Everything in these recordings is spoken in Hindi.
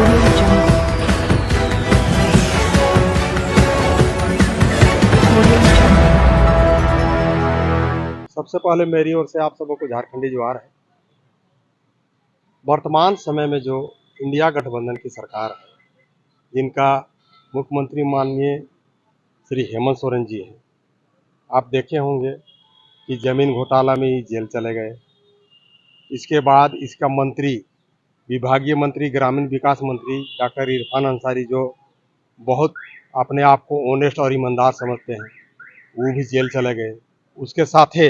Audio Jungle. Audio Jungle. सबसे पहले मेरी ओर से आप सबों को झारखंडी जोहार है। वर्तमान समय में जो इंडिया गठबंधन की सरकार है, जिनका मुख्यमंत्री माननीय श्री हेमंत सोरेन जी हैं, आप देखे होंगे कि जमीन घोटाला में ही जेल चले गए। इसके बाद इसका मंत्री, विभागीय मंत्री, ग्रामीण विकास मंत्री डॉक्टर इरफान अंसारी, जो बहुत अपने आप को ऑनेस्ट और ईमानदार समझते हैं, वो भी जेल चले गए। उसके साथ ही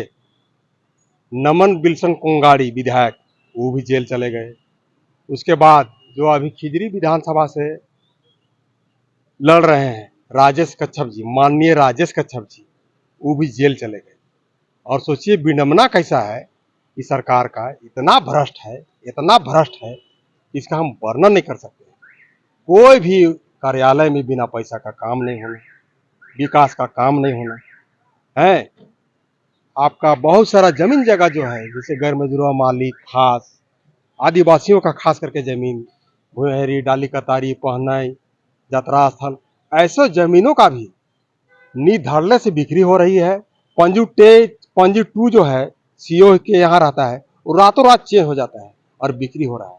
नमन बिल्सन कोंगाड़ी विधायक, वो भी जेल चले गए। उसके बाद जो अभी खिजरी विधानसभा से लड़ रहे हैं राजेश कच्छप जी, माननीय राजेश कच्छप जी, वो भी जेल चले गए। और सोचिए विडंबना कैसा है कि सरकार का इतना भ्रष्ट है, इतना भ्रष्ट है, इसका हम वर्णन नहीं कर सकते। कोई भी कार्यालय में बिना पैसा का काम नहीं होना, विकास का काम नहीं होना है। आपका बहुत सारा जमीन जगह जो है, जैसे गैर मजरूआ मालिक, खास आदिवासियों का खास करके जमीन, भुहरी, डाली कतारी, पहनाई, यात्रा स्थल, ऐसे जमीनों का भी नींव धड़ल्ले से बिक्री हो रही है। पंजू टू जो है सीओ के यहाँ रहता है, वो रातों रात चेंज हो जाता है और बिक्री हो रहा है।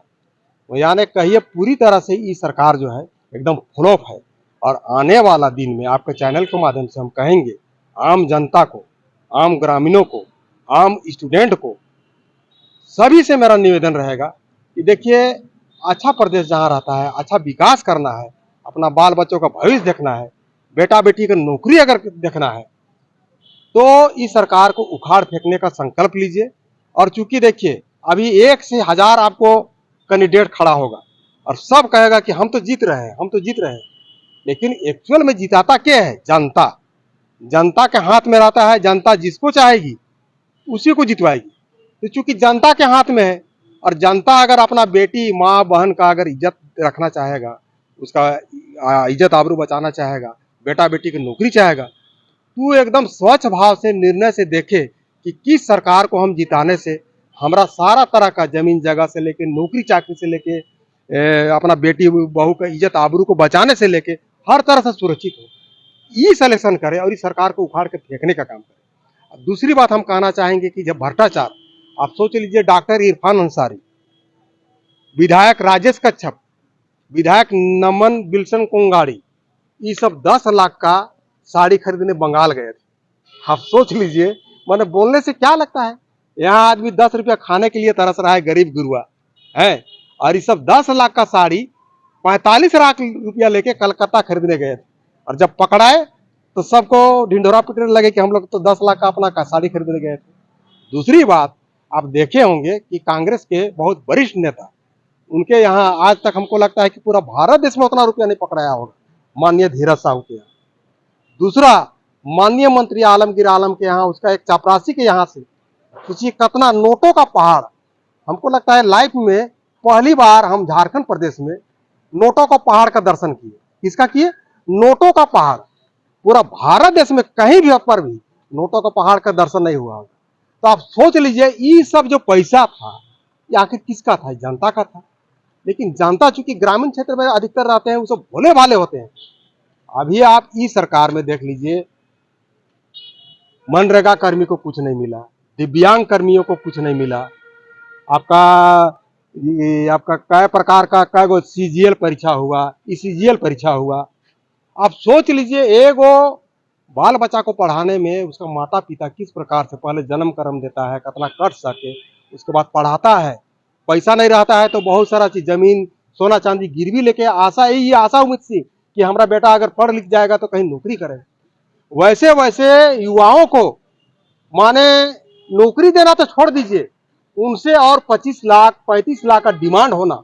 वो यानी कहिए पूरी तरह से ये सरकार जो है एकदम फ्लॉप है। और आने वाला दिन में आपके चैनल के माध्यम से हम कहेंगे आम जनता को, आम ग्रामीणों को, आम स्टूडेंट को, सभी से मेरा निवेदन रहेगा कि देखिए, अच्छा प्रदेश जहाँ रहता है, अच्छा विकास करना है, अपना बाल बच्चों का भविष्य देखना है, बेटा बेटी का नौकरी अगर देखना है, तो इस सरकार को उखाड़ फेंकने का संकल्प लीजिए। और चूंकि देखिए अभी 1 से 1000 आपको कैंडिडेट खड़ा होगा और सब कहेगा कि हम तो जीत रहे हैं, हम तो जीत रहे हैं, लेकिन एक्चुअल में जिताता क्या है? जनता। जनता के हाथ में रहता है, जनता जिसको चाहेगी उसी को जितवाएगी। तो चूंकि जनता के हाथ में है, और जनता अगर अपना बेटी, माँ, बहन का अगर इज्जत रखना चाहेगा, उसका इज्जत आबरू बचाना चाहेगा, बेटा बेटी की नौकरी चाहेगा, तो एकदम स्वच्छ भाव से निर्णय से देखे कि किस सरकार को हम जिताने से हमारा सारा तरह का जमीन जगह से लेके, नौकरी चाकरी से लेके, अपना बेटी बहू का इज्जत आबरू को बचाने से लेके हर तरह से सुरक्षित हो, ये सिलेक्शन करे और इस सरकार को उखाड़ के फेंकने का काम करे। दूसरी बात हम कहना चाहेंगे कि जब भ्रष्टाचार, आप सोच लीजिए, डॉक्टर इरफान अंसारी, विधायक राजेश कच्छप, विधायक नमन बिल्सन कोंगाड़ी, ये सब 10 लाख का साड़ी खरीदने बंगाल गए थे। आप सोच लीजिए, मैंने बोलने से क्या लगता है, यहाँ आदमी 10 रुपया खाने के लिए तरस रहा है, गरीब गुरुआ है, और ये सब 10 लाख का साड़ी 45 लाख रुपया लेके कलकत्ता खरीदने गए थे। और जब पकड़ाए तो सबको ढिंढोरा पीटने लगे कि हम लोग तो 10 लाख का अपना साड़ी खरीदने गए थे। दूसरी बात, आप देखे होंगे कि कांग्रेस के बहुत वरिष्ठ नेता, उनके यहाँ आज तक हमको लगता है कि पूरा भारत देश में उतना रुपया नहीं पकड़ाया होगा, माननीय धीरज साहू के यहाँ। दूसरा, माननीय मंत्री आलमगीर आलम के यहाँ, उसका एक चापरासी के यहाँ से सोचिए कितना नोटों का पहाड़। हमको लगता है लाइफ में पहली बार हम झारखंड प्रदेश में नोटों का पहाड़ का दर्शन किए। किसका किए? नोटों का पहाड़। पूरा भारत देश में कहीं भी पर भी नोटों का पहाड़ का दर्शन नहीं हुआ होगा। तो आप सोच लीजिए, ये सब जो पैसा था ये आखिर किसका था? जनता का था। लेकिन जनता चूंकि ग्रामीण क्षेत्र में अधिकतर रहते हैं, वो सब भोले भाले होते हैं। अभी आप इस सरकार में देख लीजिए, मनरेगा कर्मी को कुछ नहीं मिला, दिव्यांग कर्मियों को कुछ नहीं मिला, आपका कई प्रकार का कई गो सीजीएल परीक्षा हुआ, ईसीजीएल परीक्षा हुआ। आप सोच लीजिए, एगो बाल बच्चा को पढ़ाने में उसका माता पिता किस प्रकार से पहले जन्म कर्म देता है, कितना कट सके, उसके बाद पढ़ाता है। पैसा नहीं रहता है तो बहुत सारा चीज, जमीन, सोना चांदी गिरवी लेके यही आशा उम्मीद थी कि हमारा बेटा अगर पढ़ लिख जाएगा तो कहीं नौकरी करे। वैसे वैसे युवाओं को माने नौकरी देना तो छोड़ दीजिए, उनसे और 25 लाख 35 लाख का डिमांड होना,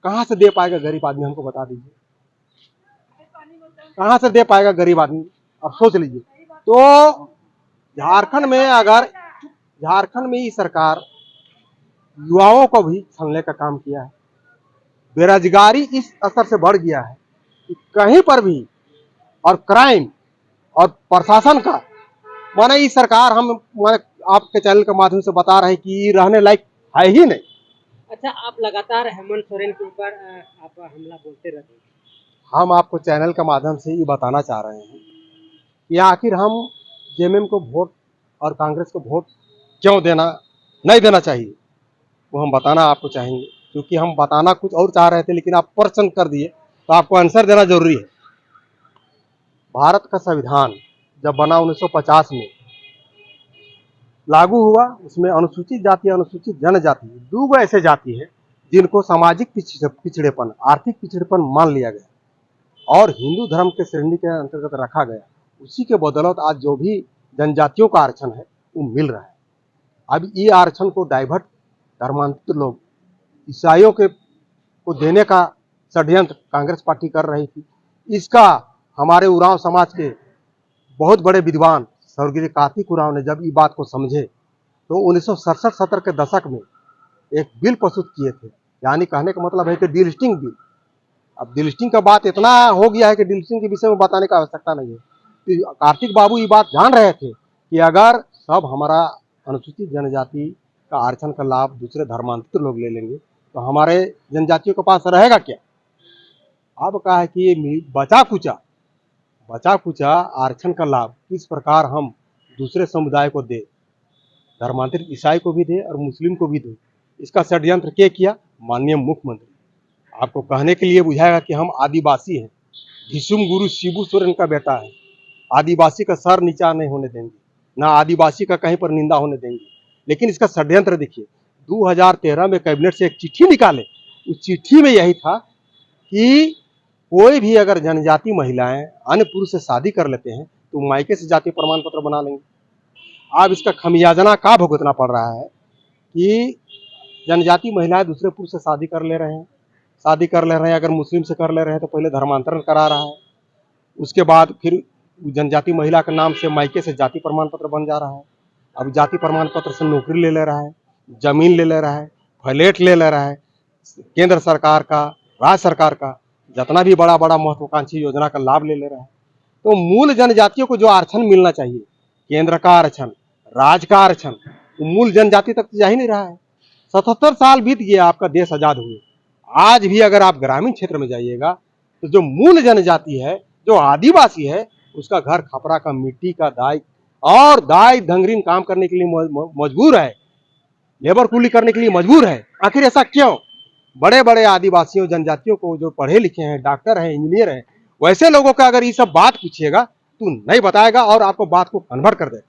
कहां से दे पाएगा गरीब आदमी? हमको बता दीजिए, कहां से दे पाएगा गरीब आदमी? अब सोच लीजिए। तो झारखंड में ये सरकार युवाओं को भी छलने का काम किया है। बेरोजगारी इस स्तर से बढ़ गया है कि कहीं पर भी, और क्राइम और प्रशासन का, माने ये सरकार, हम आपके चैनल के माध्यम से बता रहे हैं कि रहने लायक है ही नहीं। अच्छा, आप लगातार हेमंत सोरेन के ऊपर आप हमला बोलते रहते हैं। हम आपको चैनल के माध्यम से ये बताना चाह रहे हैं कि आखिर हम जेएमएम को वोट और कांग्रेस को वोट क्यों देना नहीं देना चाहिए, वो हम बताना आपको चाहेंगे। क्योंकि हम बताना कुछ और चाह रहे थे, लेकिन आप प्रश्न कर दिए तो आपको आंसर देना जरूरी है। भारत का संविधान जब बना 1950 में लागू हुआ, उसमें अनुसूचित जाति अनुसूचित जनजाति दो ऐसे जाति है जिनको सामाजिक पिछड़ेपन, आर्थिक पिछड़ेपन मान लिया गया और हिंदू धर्म के श्रेणी के अंतर्गत रखा गया। उसी के बदौलत आज जो भी जनजातियों का आरक्षण है वो मिल रहा है। अब ये आरक्षण को डाइवर्ट धर्मांतरित लोग ईसाइयों के को देने का षड्यंत्र कांग्रेस पार्टी कर रही थी। इसका हमारे उरांव समाज के बहुत बड़े विद्वान स्वर्गीय कार्तिक उरांव ने जब ये बात को समझे तो 1967-70 के दशक में एक बिल प्रस्तुत किए थे। यानी कहने का मतलब है कि डीलिस्टिंग बिल। अब डीलिस्टिंग का बात इतना हो गया है कि डीलिस्टिंग के विषय में बताने की आवश्यकता नहीं है। तो कार्तिक बाबू ये बात जान रहे थे कि अगर सब हमारा अनुसूचित जनजाति का आरक्षण का लाभ दूसरे धर्मांतरित लोग ले लेंगे तो हमारे जनजातियों के पास रहेगा क्या। अब कहा है कि ये बचा कुचा आरक्षण का लाभ किस प्रकार हम दूसरे समुदाय को दे, धर्मांतरित ईसाई को भी दे और मुस्लिम को भी दे। इसका षड्यंत्र क्या किया माननीय मुख्यमंत्री। आपको कहने के लिए बुझाएगा कि हम आदिवासी हैं, भीष्म गुरु शिबू सोरेन का बेटा है, आदिवासी का सर नीचा नहीं होने देंगे, ना आदिवासी का कहीं पर निंदा होने देंगे। लेकिन इसका षड्यंत्र देखिए, 2013 में कैबिनेट से एक चिट्ठी निकाले। उस चिट्ठी में यही था कि कोई भी अगर जनजाति महिलाएं अन्य पुरुष से शादी कर लेते हैं तो मायके से जाति प्रमाण पत्र बना लेंगे। अब इसका खमियाजा का भुगतना पड़ रहा है कि जनजाति महिलाएं दूसरे पुरुष से शादी कर ले रहे हैं। अगर मुस्लिम से कर ले रहे हैं तो पहले धर्मांतरण करा रहा है, उसके बाद फिर जनजाति महिला के नाम से मायके से जाति प्रमाण पत्र बन जा रहा है। अब जाति प्रमाण पत्र से नौकरी ले रहा है, जमीन ले रहा है, फ्लैट ले रहा है। केंद्र सरकार का, राज्य सरकार का जितना भी बड़ा बड़ा महत्वाकांक्षी योजना का लाभ ले रहा है। तो मूल जनजातियों को जो आरक्षण मिलना चाहिए, केंद्र का आरक्षण, राज्य का आरक्षण, वो मूल जनजाति तक जा ही नहीं रहा है। 77 साल बीत गया आपका देश आजाद हुए, आज भी अगर आप ग्रामीण क्षेत्र में जाइएगा तो जो मूल जनजाति है, जो आदिवासी है, उसका घर खपरा का, मिट्टी का, दाई धंगरीन काम करने के लिए मजबूर है, लेबर कूली करने के लिए मजबूर है। आखिर ऐसा क्यों? बड़े बड़े आदिवासियों जनजातियों को जो पढ़े लिखे हैं, डॉक्टर हैं, इंजीनियर हैं, वैसे लोगों का अगर ये सब बात पूछिएगा तो नहीं बताएगा और आपको बात को कन्वर्ट कर देगा।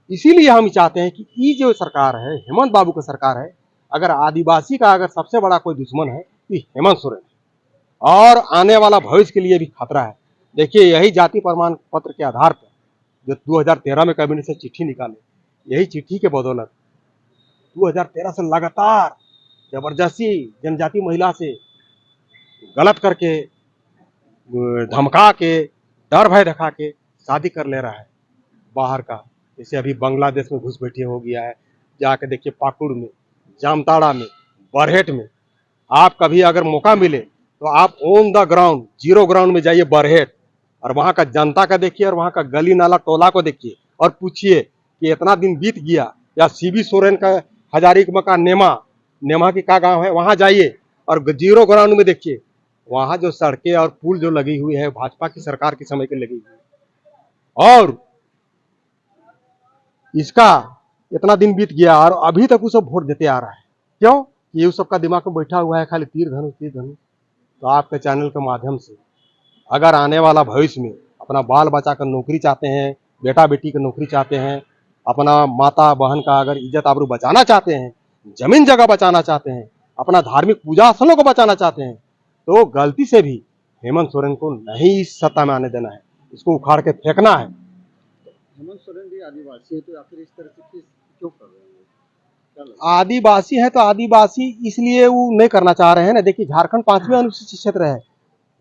इसीलिए हम चाहते हैं कि ये जो सरकार है, हेमंत बाबू की सरकार है, अगर आदिवासी का अगर सबसे बड़ा कोई दुश्मन है तो हेमंत सोरेन है और आने वाला भविष्य के लिए भी खतरा है। देखिए, यही जाति प्रमाण पत्र के आधार पर जो 2013 में कैबिनेट से चिट्ठी निकाले, यही चिट्ठी के बदौलत 2013 से लगातार जबरदस्ती जनजाति महिला से गलत करके, धमका के, डर भय दिखा के शादी कर ले रहा है बाहर का। जैसे अभी बांग्लादेश में घुसपैठी हो गया है, जाके देखिए पाकुड़ में, जामताड़ा में, बरहेट में। आप कभी अगर मौका मिले तो आप on the ground, zero ground में जाइए बरहेट, और वहाँ का जनता का देखिए और वहाँ का गली नाला टोला को देखिए और पूछिए कि इतना दिन बीत गया। या सीबी सोरेन का हजारीबाग का नेमा की का गांव है, वहाँ जाइए और जीरो ग्राउंड में देखिए, वहाँ जो सड़कें और पुल जो लगी हुई है भाजपा की सरकार के समय की लगी हुई है। और इसका इतना दिन बीत गया और अभी तक वो सब वोट देते आ रहा है। क्यों? ये सबका दिमाग में बैठा हुआ है खाली तीर धनुष। तो आपके चैनल के माध्यम से अगर आने वाला भविष्य में अपना बाल बचा कर नौकरी चाहते हैं, बेटा बेटी की नौकरी चाहते हैं, अपना माता बहन का अगर इज्जत आबरू बचाना चाहते हैं, जमीन जगह बचाना चाहते हैं, अपना धार्मिक पूजा स्थलों को बचाना चाहते हैं, तो गलती से भी हेमंत सोरेन को नहीं इस सत्ता में आने देना है, इसको उखाड़ के फेंकना है। हेमंत सोरेन भी आदिवासी है, तो आखिर इस तरह से क्यों कर रहे हैं? आदिवासी है तो आदिवासी इसलिए वो नहीं करना चाह रहे हैं ना। देखिए, झारखंड 5वें अनुसूचित क्षेत्र है।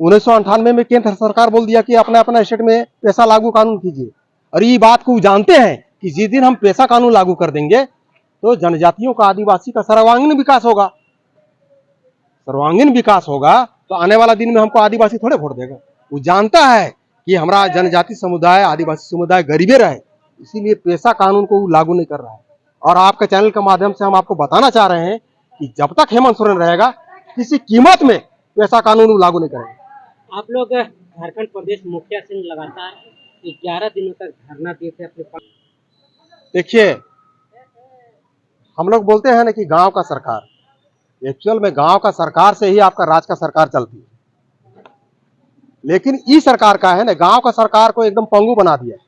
1998 में केंद्र सरकार बोल दिया कि अपना अपना स्टेट में पेशा लागू कानून कीजिए, और ये बात को जानते हैं कि जिस दिन हम पेशा कानून लागू कर देंगे तो जनजातियों का, आदिवासी का सर्वांगीण विकास होगा। तो आने वाला दिन में हमको आदिवासी थोड़े वोट देगा। वो जानता है कि हमारा जनजाति समुदाय, आदिवासी समुदाय गरीबे रहे, इसीलिए पेशा कानून को लागू नहीं कर रहा है। और आपके चैनल के माध्यम से हम आपको बताना चाह रहे हैं कि जब तक हेमंत सोरेन रहेगा किसी कीमत में ऐसा कानून लागू नहीं करेंगे। आप लोग झारखंड प्रदेश मुखिया से लगातार 11 दिनों तक धरना दिए थे अपने पास। देखिए, हम लोग बोलते हैं ना कि गांव का सरकार, एक्चुअल में गांव का सरकार से ही आपका राज का सरकार चलती है, लेकिन ई सरकार का है ना, गांव का सरकार को एकदम पंगु बना दिया है,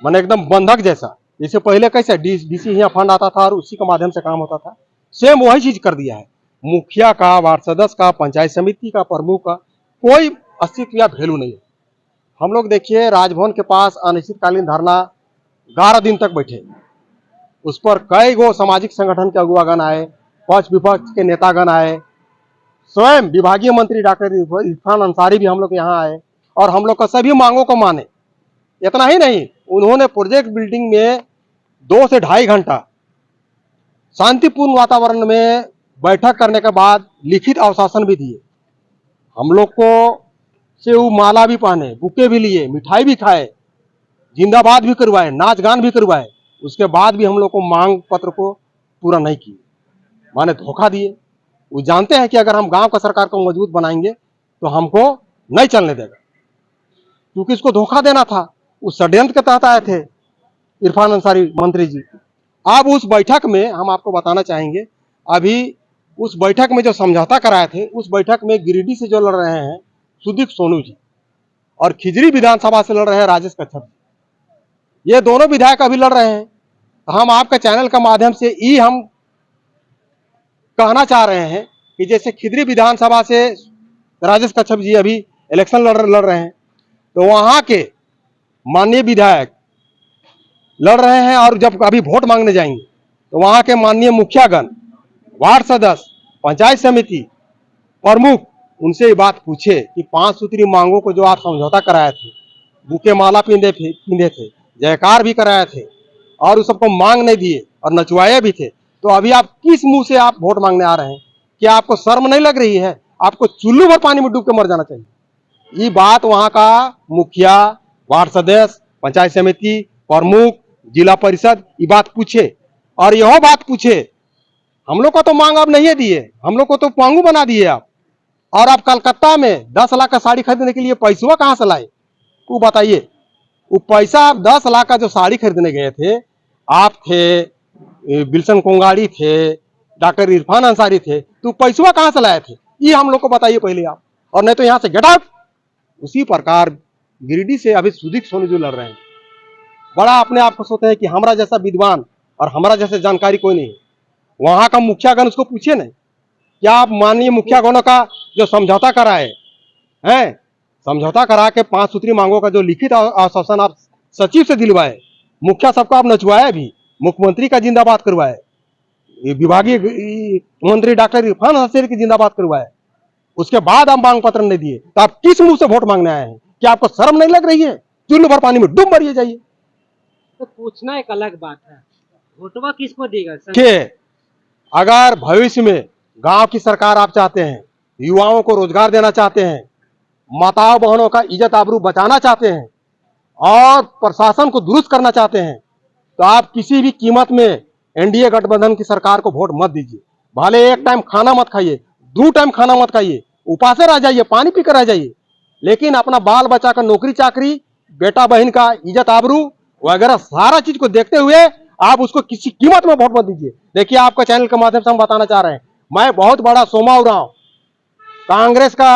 माने एकदम बंधक जैसा। जैसे पहले कैसे डीसी यहाँ फंड आता था और उसी के माध्यम से काम होता था, सेम वही चीज कर दिया है। मुखिया का, वार्ड सदस्य का, पंचायत समिति का, प्रमुख का कोई अस्तित्व या वैल्यू नहीं है। हम लोग देखिए राजभवन के पास अनिश्चितकालीन धरना 11 दिन तक बैठे, उस पर कई गो सामाजिक संगठन के अगुवागण आए, पक्ष विपक्ष के नेतागण आए, स्वयं विभागीय मंत्री डॉक्टर इरफान अंसारी भी हम लोग यहाँ आए और हम लोग का सभी मांगों को माने। इतना ही नहीं, उन्होंने प्रोजेक्ट बिल्डिंग में 2 से 2.5 घंटा शांतिपूर्ण वातावरण में बैठक करने के बाद लिखित आश्वासन भी दिए। हम लोग को से वो माला भी पहने, बुके भी लिए, मिठाई भी खाए, जिंदाबाद भी करवाए, नाच गान भी करवाए। उसके बाद भी हम लोग को मांग पत्र को पूरा नहीं किए, माने धोखा दिए। वो जानते हैं कि अगर हम गांव का सरकार को मजबूत बनाएंगे तो हमको नहीं चलने देगा, क्योंकि इसको धोखा देना था। उस षड्यंत्र के तहत आए थे इरफान अंसारी मंत्री जी। अब उस बैठक में हम आपको बताना चाहेंगे, अभी उस बैठक में जो समझौता कराए थे, उस बैठक में गिरिडीह से जो लड़ रहे हैं सुदीप सोनू जी, और खिजरी विधानसभा से लड़ रहे हैं राजेश कच्छप जी, ये दोनों विधायक अभी लड़ रहे हैं। हम आपके चैनल के माध्यम से ही हम कहना चाह रहे हैं कि जैसे खिजरी विधानसभा से राजेश कच्छप जी अभी इलेक्शन लड़ रहे हैं, तो वहां के माननीय विधायक लड़ रहे हैं, और जब अभी वोट मांगने जाएंगे तो वहां के माननीय मुखियागण, वार्ड सदस्य, पंचायत समिति प्रमुख, उनसे ये बात पूछे कि 5 सूत्री मांगों को जो आप समझौता कराए थे, बुके माला पींदे थे, जयकार भी कराए थे, और उस सबको मांग नहीं दिए और नचवाए भी थे, तो अभी आप किस मुंह से आप वोट मांगने आ रहे हैं? क्या आपको शर्म नहीं लग रही है? आपको चुल्लू भर पानी में डूब के मर जाना चाहिए। ये बात वहां का मुखिया, वार्ड सदस्य, पंचायत समिति प्रमुख, जिला परिषद ये बात पूछे, और यह बात पूछे, हम लोग को तो मांग आप नहीं दिए, हम लोग को तो पांगू बना दिए आप। और आप कलकत्ता में 10 लाख का साड़ी खरीदने के लिए पैसा कहां से लाए? वो बताइए। वो पैसा आप 10 लाख का जो साड़ी खरीदने गए थे, आप थे, बिल्सन कोंगाड़ी थे, डॉक्टर इरफान अंसारी थे, तो पैसा कहां से लाए थे? ये हम लोग को बताइए पहले आप, और नहीं तो यहां से गेट आउट। उसी प्रकार गिरिडीह से अभी सुदीप सोनू जी लड़ रहे हैं। बड़ा अपने आप को सोचते हैं कि हमारा जैसा विद्वान और हमारा जैसे जानकारी कोई नहीं है। वहां का मुखियागण उसको पूछे नहीं, क्या आप माननीय मुखियागणों का जो समझौता कराए हैं, समझौता करा के 5 सूत्री मांगों का जो लिखित आश्वासन आप सचिव से दिलवाए, मुखिया सबको आप नचवाए भी, मुख्यमंत्री का जिंदाबाद करवाए, विभागीय मंत्री डॉक्टर इरफान अंसारी की जिंदाबाद करवाए, उसके बाद आप मांग पत्र नहीं दिए, तो आप किस मुंह से वोट मांगने आए हैं? क्या आपको शर्म नहीं लग रही है? चुल्लू भर पानी में डूब मरिए जाइए। तो पूछना एक अलग बात है, वोटवा किसको देगा? के अगर भविष्य में गांव की सरकार आप चाहते हैं, युवाओं को रोजगार देना चाहते हैं, माताओं बहनों का इज्जत आबरू बचाना चाहते हैं, और प्रशासन को दुरुस्त करना चाहते हैं, तो आप किसी भी कीमत में एनडीए गठबंधन की सरकार को वोट मत दीजिए। भले एक टाइम खाना मत खाइए, 2 टाइम खाना मत खाइए, उपासे रह जाइए, पानी पीकर रह जाइए, लेकिन अपना बाल बच्चा का नौकरी चाकरी, बेटा बहन का इज्जत आबरू वगैरह सारा चीज को देखते हुए आप उसको किसी कीमत में वोट मत दीजिए। देखिए, आपका चैनल के माध्यम से हम बताना चाह रहे हैं, मैं बहुत बड़ा सोमा उरांव कांग्रेस का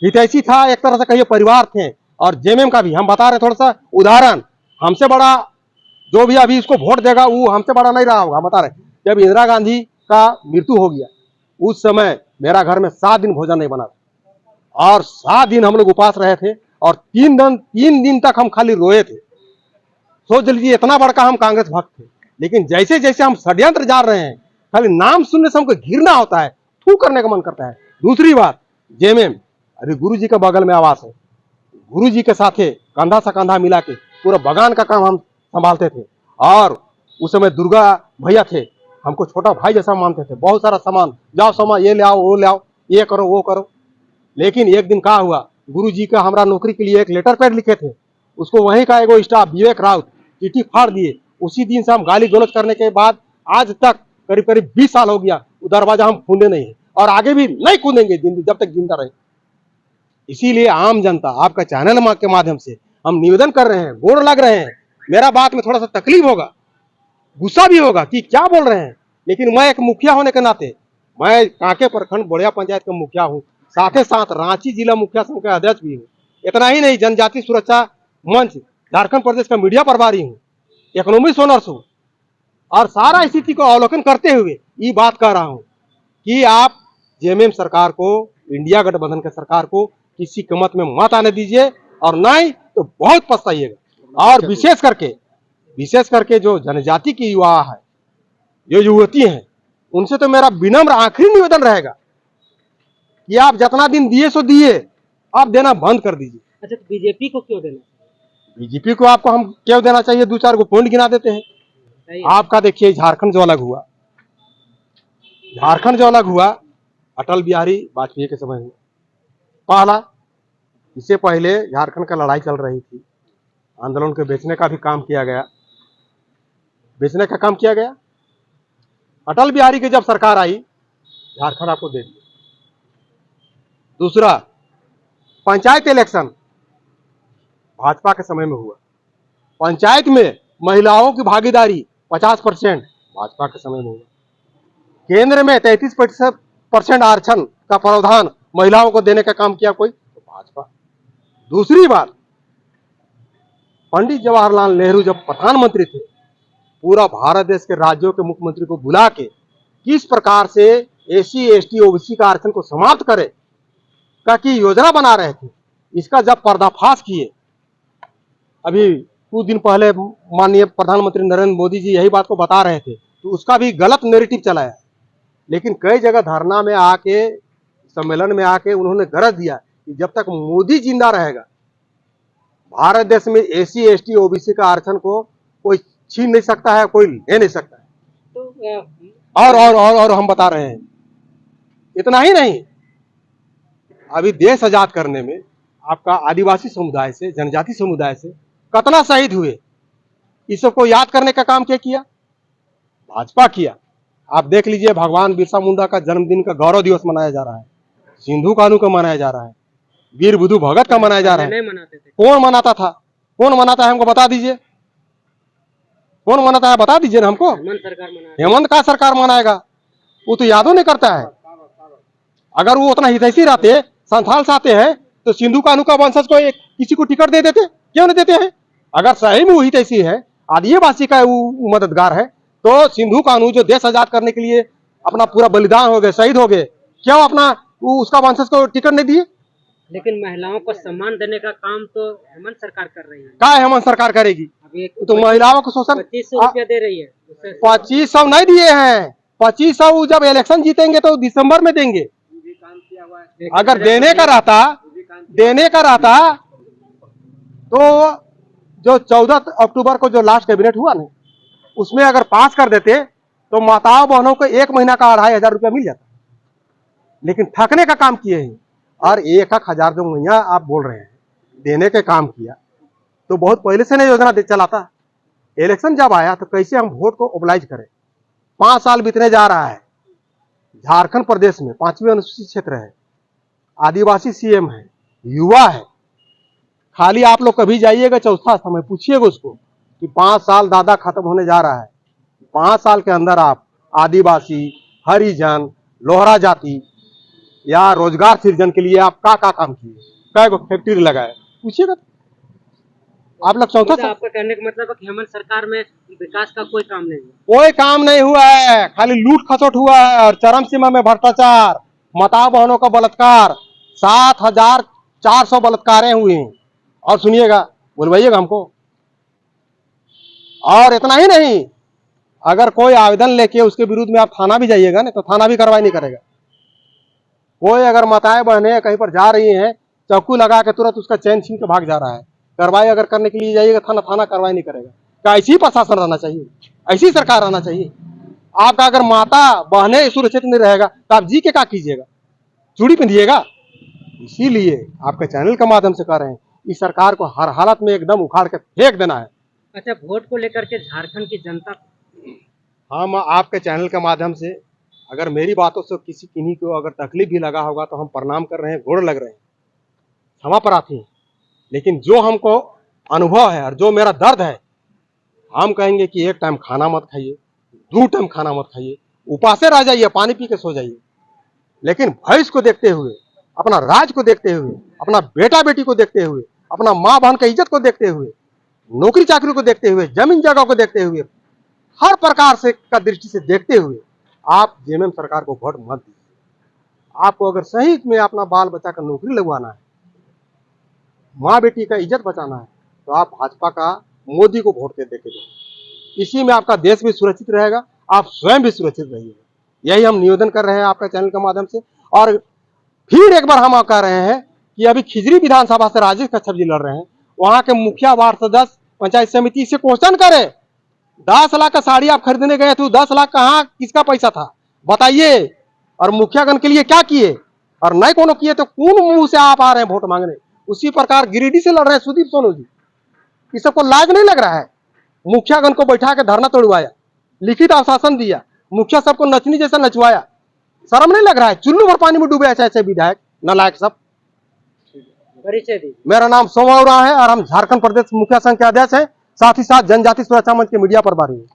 हितैषी था, एक तरह से कहिए परिवार थे, और जेएमएम का भी। हम बता रहे थोड़ा सा उदाहरण, हमसे बड़ा जो भी अभी इसको वोट देगा वो हमसे बड़ा नहीं रहा होगा। बता रहे, जब इंदिरा गांधी का मृत्यु हो गया उस समय मेरा घर में 7 दिन भोजन नहीं बना था, और 7 दिन हम लोग उपास रहे थे, और 3 दिन तक हम खाली रोए थे। सोच लीजिए, इतना बड़का हम कांग्रेस भक्त थे। लेकिन जैसे जैसे हम षड्यंत्र जान रहे हैं, खाली नाम सुनने से हमको घिरना होता है, थू करने का मन करता है। दूसरी बात, जेएमएम अरे गुरु जी के बगल में आवास है, गुरु जी के साथ कंधा से कंधा मिला के पूरा बगान का काम हम संभालते थे, और उस समय दुर्गा भैया थे, हमको छोटा भाई जैसा मानते थे। बहुत सारा सामान, जाओ सामान ये ले आओ, वो ले आओ, ये करो वो करो। लेकिन एक दिन क्या हुआ, गुरु जी का हमारा नौकरी के लिए एक लेटर पैड लिखे थे, उसको वहीं का एगो स्टाफ विवेक राउत चिट्ठी फाड़ दिए। उसी दिन से हम गाली गलौज करने के बाद आज तक करीब करीब 20 साल हो गया, वो दरवाजा हम खूंदे नहीं है और आगे भी नहीं खूंदेंगे जब तक जिंदा रहे। इसीलिए आम जनता आपका चैनल के माध्यम से हम निवेदन कर रहे हैं, गोड़ लग रहे हैं। मेरा बात में थोड़ा सा तकलीफ होगा, गुस्सा भी होगा कि क्या बोल रहे हैं, लेकिन मैं एक मुखिया होने के नाते, मैं कांके प्रखंड बोड़िया पंचायत का मुखिया हूँ, साथ ही साथ रांची जिला मुखिया संघ का अध्यक्ष भी हूँ। इतना ही नहीं, जनजाति सुरक्षा मंच झारखंड प्रदेश का मीडिया प्रभारी हूँ, इकोनॉमिक ओनर्स हूँ, और सारा स्थिति को अवलोकन करते हुए ये बात कह रहा हूँ कि आप जेएमएम सरकार को, इंडिया गठबंधन की सरकार को किसी कीमत में मत आने दीजिए, और नहीं तो बहुत पछताइएगा। और विशेष करके जो जनजाति की युवा है, जो युवती हैं, उनसे तो मेरा विनम्र आखिरी निवेदन रहेगा कि आप जितना दिन दिए सो दिए, आप देना बंद कर दीजिए। अच्छा, तो बीजेपी को क्यों देना? बीजेपी को आपको हम क्यों देना चाहिए? 2-4 को पॉइंट गिना देते हैं। आपका देखिए झारखंड जो अलग हुआ, अटल बिहारी वाजपेयी के समय हुआ पहला। इससे पहले झारखंड का लड़ाई चल रही थी, आंदोलन के बेचने का काम किया गया। अटल बिहारी की जब सरकार आई, झारखंड आपको दे दिया। दूसरा, पंचायत इलेक्शन भाजपा के समय में हुआ, पंचायत में महिलाओं की भागीदारी 50% भाजपा के समय में हुआ। केंद्र में 33% आरक्षण का प्रावधान महिलाओं को देने का काम किया कोई, तो भाजपा। दूसरी बात, पंडित जवाहरलाल नेहरू जब प्रधानमंत्री थे, पूरा भारत देश के राज्यों के मुख्यमंत्री को बुला के किस प्रकार से एससी एसटी ओबीसी का आरक्षण को समाप्त करे का की योजना बना रहे थे, इसका जब पर्दाफाश किए, अभी कुछ दिन पहले माननीय प्रधानमंत्री नरेंद्र मोदी जी यही बात को बता रहे थे, तो उसका भी गलत नैरेटिव चलाया। लेकिन कई जगह धरना में आके, सम्मेलन में आके उन्होंने गरज दिया कि जब तक मोदी जिंदा रहेगा, भारत देश में एससी एसटी ओबीसी का आरक्षण को कोई छीन नहीं सकता है, कोई ले नहीं सकता है। तो और हम बता रहे हैं, इतना ही नहीं, अभी देश आजाद करने में आपका आदिवासी समुदाय से, जनजाति समुदाय से कितना शहीद हुए, इस सबको याद करने का काम क्या किया? भाजपा किया। आप देख लीजिए, भगवान बिरसा मुंडा का जन्मदिन का गौरव दिवस मनाया जा रहा है, सिंधु कानू का मनाया जा रहा है, वीर बुद्धू भगत का मनाया जा रहा है। कौन मनाता था? कौन मनाता है? हमको बता दीजिए, कौन मनाता है? बता दीजिए ना हमको। हेमंत का सरकार मनाएगा, वो तो यादव नहीं करता है। अगर वो उतना हितैषी रहते, संथाल से आते हैं, तो सिंधु कानू का वंशज को किसी को टिकट दे देते, क्यों नहीं देते हैं? अगर सही में वो हितैषी है, आदिवासी का वो मददगार है, तो सिंधु कानू जो देश आजाद करने के लिए अपना पूरा बलिदान हो गए, शहीद हो गए, क्यों अपना उसका वंशज को टिकट नहीं दिए? लेकिन महिलाओं को सम्मान देने का काम तो हेमंत सरकार कर रही है। क्या हेमंत सरकार करेगी? तो महिलाओं को शोषण 2500 रुपया दे रही है। 2500 नहीं दिए हैं, 2500 जब इलेक्शन जीतेंगे तो दिसंबर में देंगे। अगर देने का रहता तो जो 14 अक्टूबर को जो लास्ट कैबिनेट हुआ ना, उसमें अगर पास कर देते तो माताओं बहनों को 1 महीना का 2500 रुपया मिल जाता। लेकिन ठगने का काम किए हैं, और 1,000 जो महीना आप बोल रहे हैं देने के काम किया, तो बहुत पहले से नहीं योजना चलाता। इलेक्शन जब आया तो कैसे हम वोट को मोबिलाइज करें? 5 साल बीतने जा रहा है, झारखंड प्रदेश में 5वीं अनुसूचित क्षेत्र है, आदिवासी सीएम है, युवा है। खाली आप लोग कभी जाइएगा चौथा समय, पूछिएगा उसको कि 5 साल दादा खत्म होने जा रहा है, 5 साल के अंदर आप आदिवासी, हरिजन, लोहरा जाति या रोजगार सृजन के लिए आप क्या काम किए, क्या फैक्ट्री लगाए, पूछिएगा। आप लोग चौथा, आपका कहने का मतलब है कि हेमंत सरकार में विकास का कोई काम नहीं हुआ? कोई काम नहीं हुआ है, खाली लूट खसोट हुआ है, और चरम सीमा में भ्रष्टाचार, माताओं बहनों का बलात्कार, 7,400 बलात्कारें हुए हैं। और सुनिएगा, बोलवाइएगा हमको। और इतना ही नहीं, अगर कोई आवेदन लेके उसके विरुद्ध में आप थाना भी जाइएगा ना, तो थाना भी कार्रवाई नहीं करेगा। कोई अगर माताएं बहनें कहीं पर जा रही हैं, चाकू लगा के तुरंत उसका चैन छीन के भाग जा रहा है, कार्रवाई अगर करने के लिए जाइएगा थाना कार्रवाई नहीं करेगा। क्या ऐसी प्रशासन रहना चाहिए? ऐसी सरकार रहना चाहिए? आपका अगर माता बहनें सुरक्षित नहीं रहेगा तो आप जी के क्या कीजिएगा? चूड़ी पहनिएगा? इसीलिए आपके चैनल के माध्यम से कह रहे हैं, इस सरकार को हर हालत में एकदम उखाड़ के फेंक देना है। अच्छा, वोट को लेकर के झारखंड की जनता हम आपके चैनल के माध्यम से अगर मेरी बातों से किसी किन्हीं को अगर तकलीफ भी लगा होगा तो हम प्रणाम कर रहे हैं, गोड़ लग रहे हैं, क्षमा प्रार्थी हैं। लेकिन जो हमको अनुभव है और जो मेरा दर्द है, हम कहेंगे कि एक टाइम खाना मत खाइए, 2 टाइम खाना मत खाइए, उपासे रह जाइए, पानी पी के सो जाइए। लेकिन भविष्य को देखते हुए, अपना राज को देखते हुए, अपना बेटा बेटी को देखते हुए, अपना माँ बहन की इज्जत को देखते हुए, नौकरी चाकरी को देखते हुए, जमीन जगह को देखते हुए, हर प्रकार से का दृष्टि से देखते हुए आप जेएमएम सरकार को वोट मत दीजिए। आपको अगर सही में अपना बाल बच्चा का नौकरी लगवाना है, माँ बेटी का इज्जत बचाना है, तो आप भाजपा का मोदी को वोट दे के दो। इसी में आपका देश भी सुरक्षित रहेगा, आप स्वयं भी सुरक्षित रहिएगा। यही हम निवेदन कर रहे हैं आपका चैनल के माध्यम से। और फिर एक बार हम कह रहे हैं कि अभी खिजरी विधानसभा से राजेश कच्छप जी लड़ रहे हैं, वहां के मुखिया वार्ड सदस्य पंचायत समिति से क्वेश्चन करे, 10 लाख का साड़ी आप खरीदने गए थे, 10 लाख कहाँ किसका पैसा था बताइए, और मुखियागण के लिए क्या किए, और नहीं कोनो किए तो कौन मुंह से आप आ रहे हैं वोट मांगने। उसी प्रकार गिरिडीह से लड़ रहे हैं सुदीप सोनू जी, इस सबको लाज नहीं लग रहा है। मुखियागण को बैठा के धरना तोड़वाया, लिखित आश्वासन दिया, मुखिया सबको नचनी जैसा नचवाया, शर्म नहीं लग रहा है? चुल्लू भर पानी में डूबे ऐसे विधायक नालायक सब। परिचय दी। मेरा नाम सोमा उरांव है और हम झारखंड प्रदेश मुखिया संघ के अध्यक्ष हैं, साथ ही साथ जनजाति सुरक्षा मंच के मीडिया प्रभारी हैं।